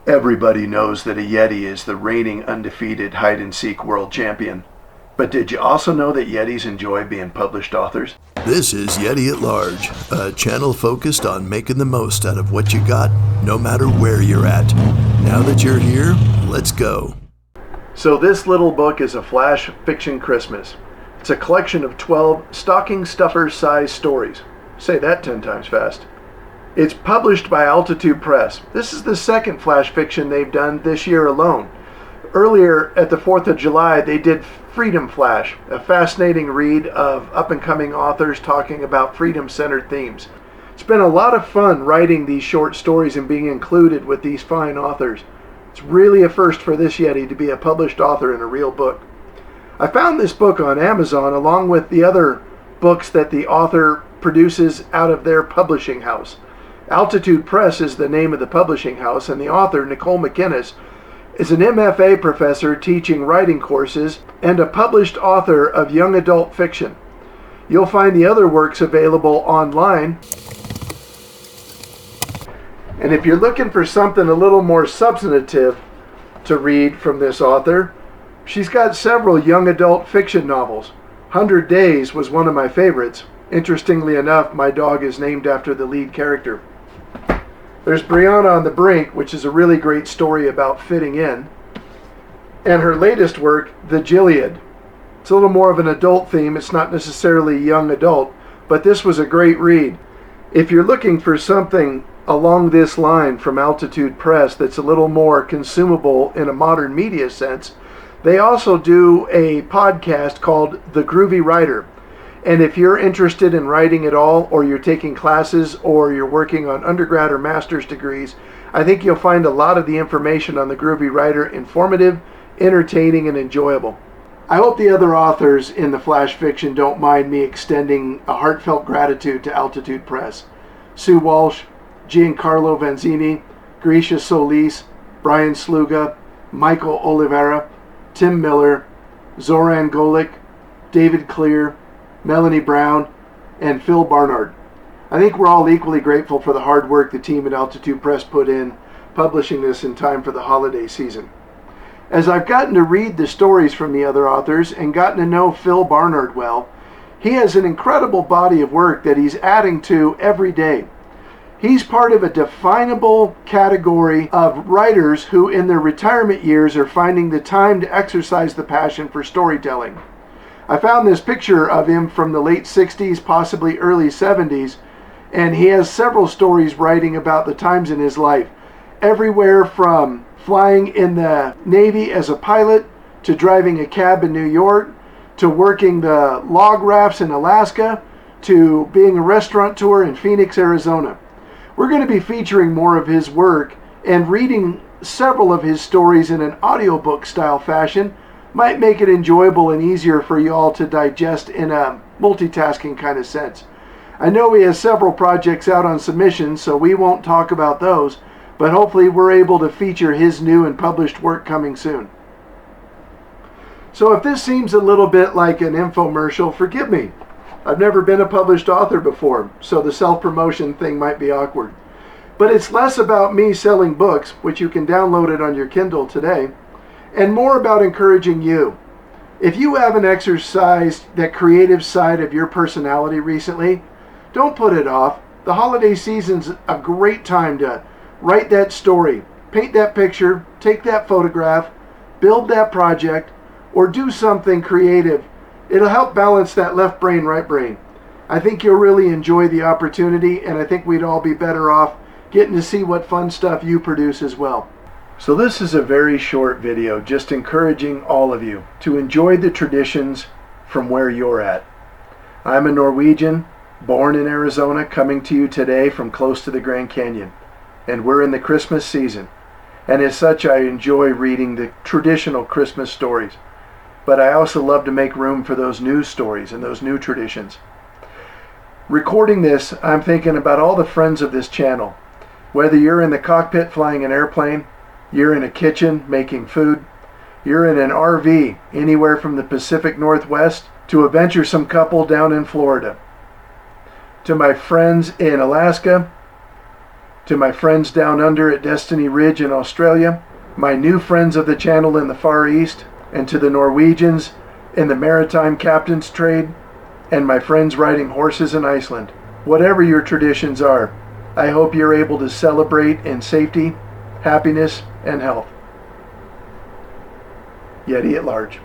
Everybody knows that a Yeti is the reigning undefeated hide-and-seek world champion. But did you also know that Yetis enjoy being published authors? This is Yeti at Large, a channel focused on making the most out of what you got, no matter where you're at. Now that you're here, let's go. So this little book is a flash fiction Christmas. It's a collection of 12 stocking stuffer-sized stories. Say that 10 times fast. It's published by Altitude Press. This is the second flash fiction they've done this year alone. Earlier, at the 4th of July, they did Freedom Flash, a fascinating read of up-and-coming authors talking about freedom-centered themes. It's been a lot of fun writing these short stories and being included with these fine authors. It's really a first for this Yeti to be a published author in a real book. I found this book on Amazon along with the other books that the author produces out of their publishing house. Altitude Press is the name of the publishing house, and the author, Nicole McInnes, is an MFA professor teaching writing courses and a published author of young adult fiction. You'll find the other works available online. And if you're looking for something a little more substantive to read from this author, she's got several young adult fiction novels. 100 Days was one of my favorites. Interestingly enough, my dog is named after the lead character. There's Brianna on the Brink, which is a really great story about fitting in. And her latest work, The Gilead. It's a little more of an adult theme. It's not necessarily young adult, but this was a great read. If you're looking for something along this line from Altitude Press that's a little more consumable in a modern media sense, they also do a podcast called The Groovy Writer. And if you're interested in writing at all, or you're taking classes, or you're working on undergrad or master's degrees, I think you'll find a lot of the information on The Groovy Writer informative, entertaining, and enjoyable. I hope the other authors in the flash fiction don't mind me extending a heartfelt gratitude to Altitude Press. Sue Walsh, Giancarlo Vanzini, Grisha Solis, Brian Sluga, Michael Oliveira, Tim Miller, Zoran Golik, David Clear, Melanie Brown, and Phil Barnard. I think we're all equally grateful for the hard work the team at Altitude Press put in publishing this in time for the holiday season. As I've gotten to read the stories from the other authors and gotten to know Phil Barnard well, he has an incredible body of work that he's adding to every day. He's part of a definable category of writers who in their retirement years are finding the time to exercise the passion for storytelling. I found this picture of him from the late 60s, possibly early 70s, and he has several stories writing about the times in his life. Everywhere from flying in the Navy as a pilot, to driving a cab in New York, to working the log rafts in Alaska, to being a restaurateur in Phoenix, Arizona. We're going to be featuring more of his work, and reading several of his stories in an audiobook style fashion might make it enjoyable and easier for you all to digest in a multitasking kind of sense. I know he has several projects out on submission, so we won't talk about those, but hopefully we're able to feature his new and published work coming soon. So if this seems a little bit like an infomercial, forgive me. I've never been a published author before, so the self-promotion thing might be awkward. But it's less about me selling books, which you can download it on your Kindle today, and more about encouraging you. If you haven't exercised that creative side of your personality recently, don't put it off. The holiday season's a great time to write that story, paint that picture, take that photograph, build that project, or do something creative. It'll help balance that left brain, right brain. I think you'll really enjoy the opportunity, and I think we'd all be better off getting to see what fun stuff you produce as well. So this is a very short video just encouraging all of you to enjoy the traditions from where you're at. I'm a Norwegian, born in Arizona, coming to you today from close to the Grand Canyon. And we're in the Christmas season. And as such, I enjoy reading the traditional Christmas stories. But I also love to make room for those new stories and those new traditions. Recording this, I'm thinking about all the friends of this channel. Whether you're in the cockpit flying an airplane, you're in a kitchen making food, you're in an RV anywhere from the Pacific Northwest to a venturesome couple down in Florida. To my friends in Alaska, To my friends down under at Destiny Ridge in Australia, my new friends of the channel in the Far East, and to the Norwegians in the maritime captain's trade, and my friends riding horses in Iceland. Whatever your traditions are, I hope you're able to celebrate in safety, happiness, and health. Yeti at large.